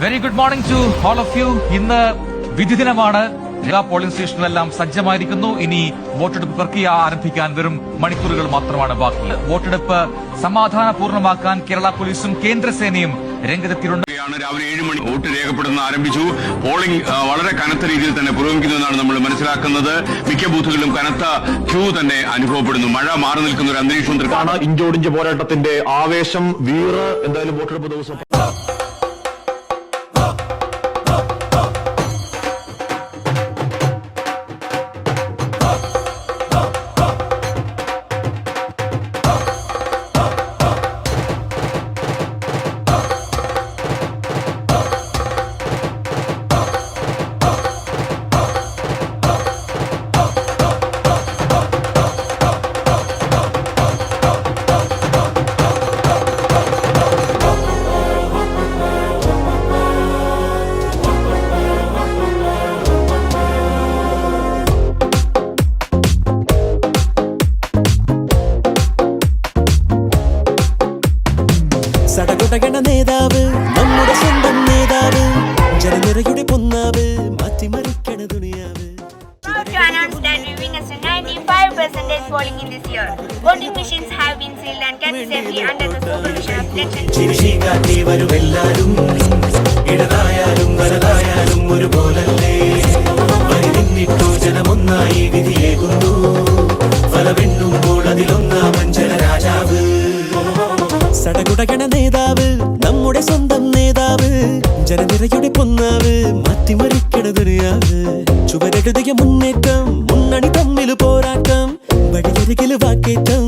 Very good morning to all of you. ഇന്ന് വിധി ദിനമാണ്. എല്ലാ പോളിംഗ് സ്റ്റേഷനിലെല്ലാം സജ്ജമായിരിക്കുന്നു. ഇനി വോട്ടെടുപ്പ് പ്രക്രിയ ആരംഭിക്കാൻ വെറും മണിക്കൂറുകൾ മാത്രമാണ് ബാക്കി. വോട്ടെടുപ്പ് സമാധാനപൂർണ്ണമാക്കാൻ കേരള പോലീസും കേന്ദ്രസേനയും രംഗത്തെത്തിയിട്ടുണ്ട്. രാവിലെ 7 മണി വോട്ട് രേഖപ്പെടുന്ന ആരംഭിച്ചു. പോളിംഗ് വളരെ കനത്ത രീതിയിൽ തന്നെ പുരോഗമിക്കുന്നുവെന്നാണ് നമ്മൾ മനസ്സിലാക്കുന്നത്. മിക്ക ബൂത്തുകളിലും കനത്ത ക്യൂ തന്നെ അനുഭവപ്പെടുന്നു. മഴ മാറി നിൽക്കുന്ന ഒരു അന്തരീക്ഷമാണ്. ഇഞ്ചോടിഞ്ച് പോരാട്ടത്തിന്റെ ആവേശം വീറ് എന്തായാലും വോട്ടെടുപ്പ് ദിവസം സടകുടകണ നേതാവ് നമ്മുടെ സ്വന്തം നേതാവ് ജനനിരയുടെ പൊന്നാവ് മാറ്റിമറിക്കണ ദുനിയാവ്. To announce that we witnessed a 95% polling in this year. Voting machines have been sealed and kept safely under the supervision of election. ചിരിശീകാറ്റി വരുമെല്ലാരും ഇടതായാലും വലതായാലും ഒരുപോലല്ലേ വരി നിന്നിട്ടു ജനമൊന്നായി വിധിയേകുന്നു ഫലമെണ്ണുമ്പോൾ അതിലൊന്നാമൻ ജനരാജാവ്. സടകുടകണ നേതാവ് നമ്മുടെ സ്വന്തം നേതാവ് ജനനിരയുടെ പൊന്നാവ് മാറ്റിമറിക്കണ ദുനിയാവ്. ചുവരെഴുതിയ മുന്നേറ്റം മുന്നണി തമ്മിൽ പോരാട്ടം വഴിയരികില് വാക്കേറ്റം